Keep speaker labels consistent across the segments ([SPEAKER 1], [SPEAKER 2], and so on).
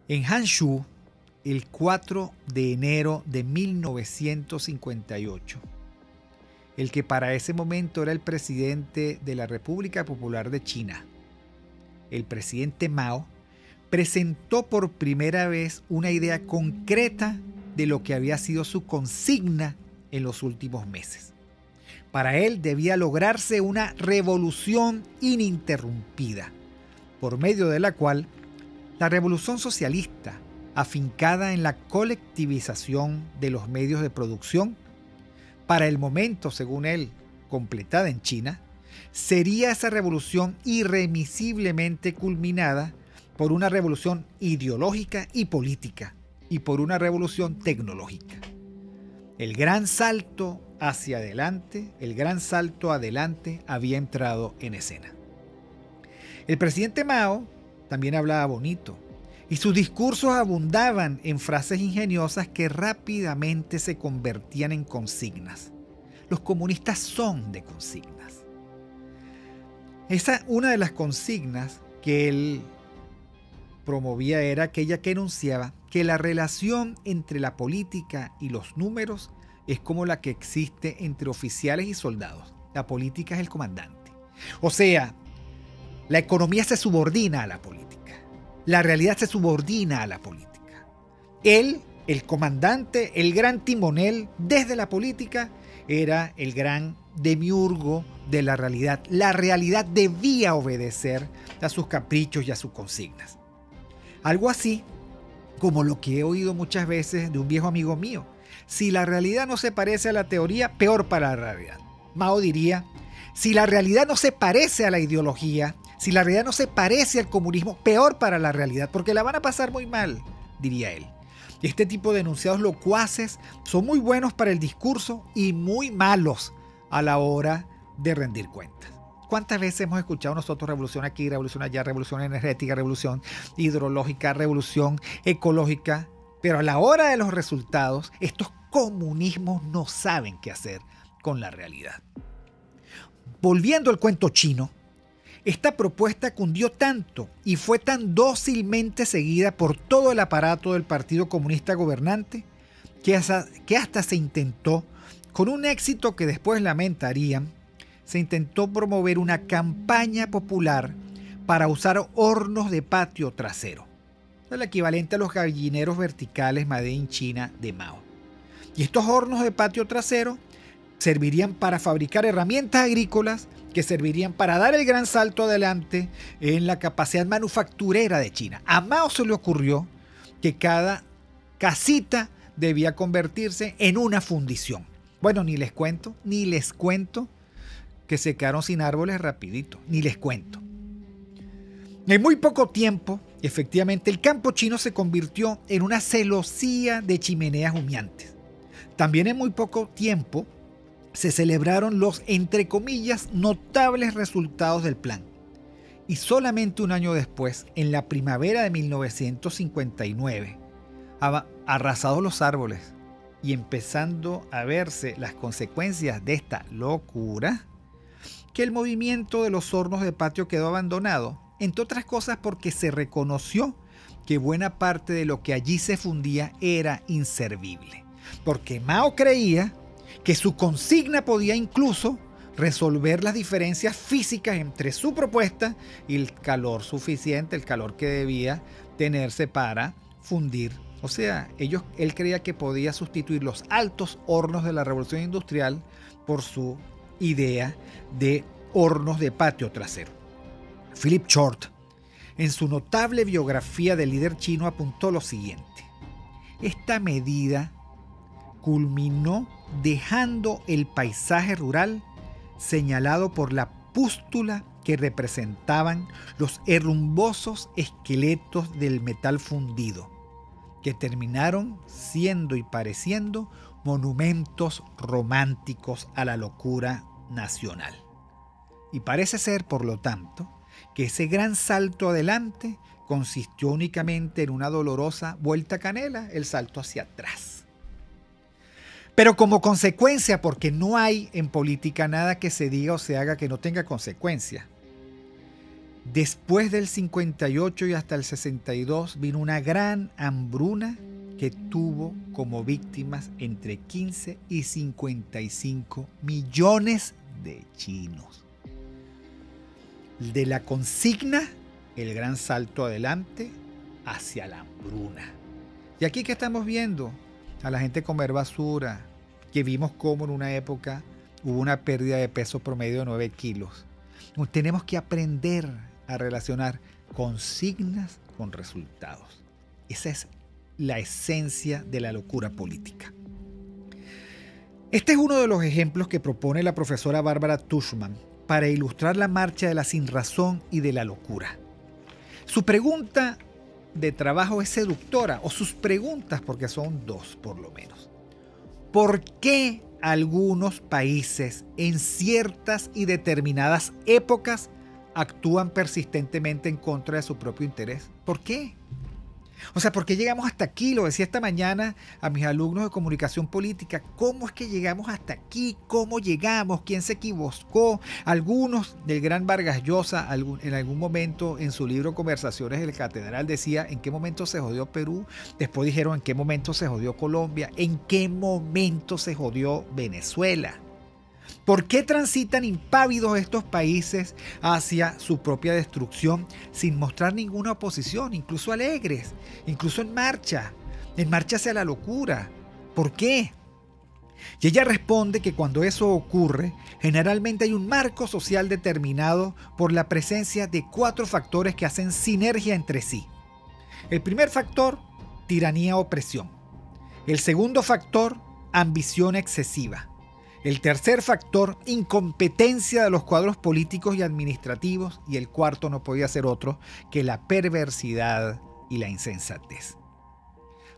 [SPEAKER 1] En Hangzhou, el 4 de enero de 1958, el que para ese momento era el presidente de la República Popular de China, el presidente Mao, presentó por primera vez una idea concreta de lo que había sido su consigna en los últimos meses. Para él debía lograrse una revolución ininterrumpida, por medio de la cual la revolución socialista, afincada en la colectivización de los medios de producción, para el momento, según él, completada en China, sería esa revolución irremisiblemente culminada por una revolución ideológica y política y por una revolución tecnológica. El gran salto hacia adelante, el gran salto adelante había entrado en escena. El presidente Mao también hablaba bonito y sus discursos abundaban en frases ingeniosas que rápidamente se convertían en consignas. Los comunistas son de consignas. Una de las consignas que él promovía era aquella que enunciaba que la relación entre la política y los números es como la que existe entre oficiales y soldados. La política es el comandante. O sea, la economía se subordina a la política. La realidad se subordina a la política. Él, el comandante, el gran timonel desde la política, era el gran demiurgo de la realidad. La realidad debía obedecer a sus caprichos y a sus consignas. Algo así como lo que he oído muchas veces de un viejo amigo mío. Si la realidad no se parece a la teoría, peor para la realidad. Mao diría, si la realidad no se parece a la ideología, si la realidad no se parece al comunismo, peor para la realidad, porque la van a pasar muy mal, diría él. Este tipo de enunciados locuaces son muy buenos para el discurso y muy malos a la hora de rendir cuentas. ¿Cuántas veces hemos escuchado nosotros revolución aquí, revolución allá, revolución energética, revolución hidrológica, revolución ecológica? Pero a la hora de los resultados, estos comunismos no saben qué hacer con la realidad. Volviendo al cuento chino, esta propuesta cundió tanto y fue tan dócilmente seguida por todo el aparato del Partido Comunista gobernante que hasta se intentó, con un éxito que después lamentarían, se intentó promover una campaña popular para usar hornos de patio trasero, el equivalente a los gallineros verticales Made in China de Mao. Y estos hornos de patio trasero servirían para fabricar herramientas agrícolas que servirían para dar el gran salto adelante en la capacidad manufacturera de China. A Mao se le ocurrió que cada casita debía convertirse en una fundición. Bueno, ni les cuento que se quedaron sin árboles rapidito, ni les cuento. En muy poco tiempo, efectivamente, el campo chino se convirtió en una celosía de chimeneas humeantes. También en muy poco tiempo se celebraron los, entre comillas, notables resultados del plan. Y solamente un año después, en la primavera de 1959, arrasados los árboles y empezando a verse las consecuencias de esta locura, que el movimiento de los hornos de patio quedó abandonado, entre otras cosas porque se reconoció que buena parte de lo que allí se fundía era inservible. Porque Mao creía que su consigna podía incluso resolver las diferencias físicas entre su propuesta y el calor suficiente, el calor que debía tenerse para fundir. O sea, él creía que podía sustituir los altos hornos de la revolución industrial por su idea de hornos de patio trasero. Philip Short, en su notable biografía del líder chino, apuntó lo siguiente: esta medida culminó dejando el paisaje rural señalado por la pústula que representaban los herrumbosos esqueletos del metal fundido, que terminaron siendo y pareciendo monumentos románticos a la locura nacional. Y parece ser, por lo tanto, que ese gran salto adelante consistió únicamente en una dolorosa vuelta canela, el salto hacia atrás. Pero como consecuencia, porque no hay en política nada que se diga o se haga que no tenga consecuencia, Después del 58 y hasta el 62 vino una gran hambruna que tuvo como víctimas entre 15 y 55 millones de chinos. De la consigna, el gran salto adelante hacia la hambruna. Y aquí que estamos viendo a la gente comer basura, que vimos cómo en una época hubo una pérdida de peso promedio de 9 kilos. Tenemos que aprender a relacionar consignas con resultados. Esa es la esencia de la locura política. Este es uno de los ejemplos que propone la profesora Bárbara Tuchman para ilustrar la marcha de la sinrazón y de la locura. Su pregunta de trabajo es seductora, o sus preguntas, porque son dos por lo menos. ¿Por qué algunos países en ciertas y determinadas épocas actúan persistentemente en contra de su propio interés? ¿Por qué? O sea, ¿por qué llegamos hasta aquí? Lo decía esta mañana a mis alumnos de comunicación política. ¿Cómo es que llegamos hasta aquí? ¿Cómo llegamos? ¿Quién se equivocó? Algunos del gran Vargas Llosa en algún momento en su libro Conversaciones del Catedral decía en qué momento se jodió Perú. Después dijeron en qué momento se jodió Colombia. ¿En qué momento se jodió Venezuela? ¿Por qué transitan impávidos estos países hacia su propia destrucción sin mostrar ninguna oposición, incluso alegres, incluso en marcha hacia la locura? ¿Por qué? Y ella responde que cuando eso ocurre, generalmente hay un marco social determinado por la presencia de 4 factores que hacen sinergia entre sí. El primer factor, tiranía o opresión. El segundo factor, ambición excesiva. El tercer factor, incompetencia de los cuadros políticos y administrativos. Y el cuarto no podía ser otro que la perversidad y la insensatez.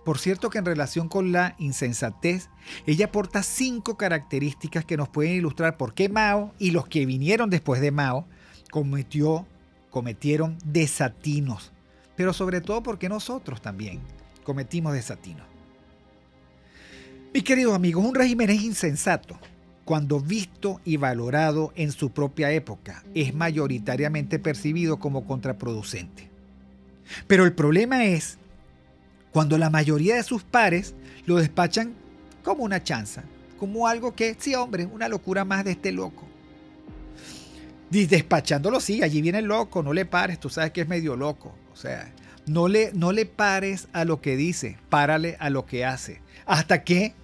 [SPEAKER 1] Por cierto que en relación con la insensatez, ella aporta 5 características que nos pueden ilustrar por qué Mao y los que vinieron después de Mao cometieron desatinos. Pero sobre todo porque nosotros también cometimos desatinos. Mis queridos amigos, un régimen es insensato cuando visto y valorado en su propia época, es mayoritariamente percibido como contraproducente. Pero el problema es cuando la mayoría de sus pares lo despachan como una chanza, como algo que, sí hombre, una locura más de este loco. Y despachándolo, sí, allí viene el loco, no le pares, tú sabes que es medio loco. O sea, no le pares a lo que dice, párale a lo que hace. Hasta que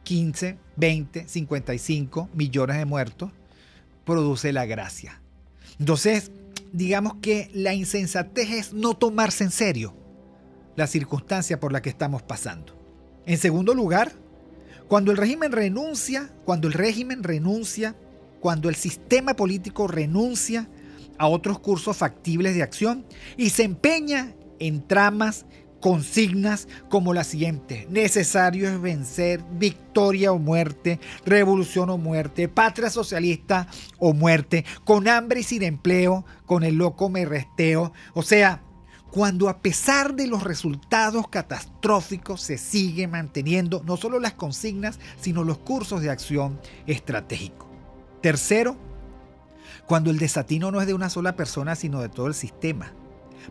[SPEAKER 1] 15, 20, 55 millones de muertos produce la gracia. Entonces, digamos que la insensatez es no tomarse en serio la circunstancia por la que estamos pasando. En segundo lugar, cuando el sistema político renuncia a otros cursos factibles de acción y se empeña en tramas, consignas como la siguiente: necesario es vencer, victoria o muerte, revolución o muerte, patria socialista o muerte, con hambre y sin empleo, con el loco me resteo. O sea, cuando a pesar de los resultados catastróficos se sigue manteniendo no solo las consignas, sino los cursos de acción estratégicos. Tercero, cuando el desatino no es de una sola persona, sino de todo el sistema,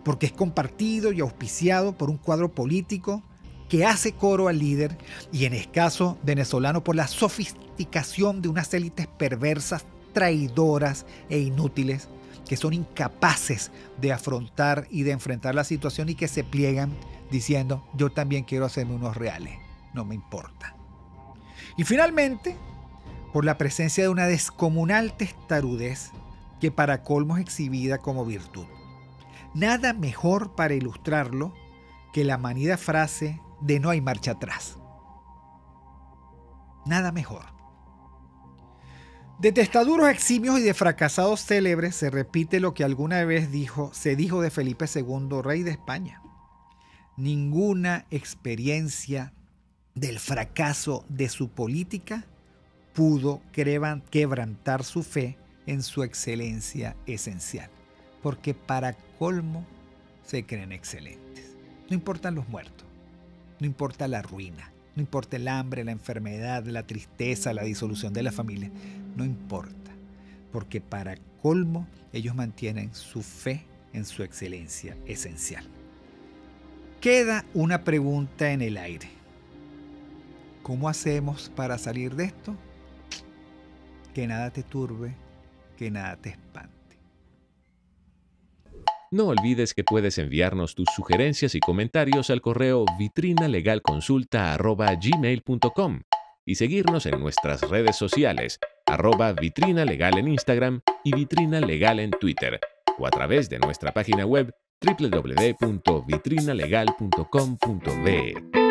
[SPEAKER 1] porque es compartido y auspiciado por un cuadro político que hace coro al líder, y en el caso venezolano por la sofisticación de unas élites perversas, traidoras e inútiles, que son incapaces de afrontar y de enfrentar la situación y que se pliegan diciendo: yo también quiero hacerme unos reales, no me importa. Y finalmente, por la presencia de una descomunal testarudez que para colmo es exhibida como virtud. Nada mejor para ilustrarlo que la manida frase de no hay marcha atrás. Nada mejor. De testaduros eximios y de fracasados célebres se repite lo que alguna vez se dijo de Felipe II, rey de España. Ninguna experiencia del fracaso de su política pudo quebrantar su fe en su excelencia esencial, porque para colmo se creen excelentes. No importan los muertos, no importa la ruina, no importa el hambre, la enfermedad, la tristeza, la disolución de la familia, no importa, porque para colmo ellos mantienen su fe en su excelencia esencial. Queda una pregunta en el aire. ¿Cómo hacemos para salir de esto? Que nada te turbe, que nada te espante.
[SPEAKER 2] No olvides que puedes enviarnos tus sugerencias y comentarios al correo vitrinalegalconsulta@gmail.com y seguirnos en nuestras redes sociales, @vitrinalegal en Instagram y Vitrina Legal en Twitter, o a través de nuestra página web www.vitrinalegal.com.be.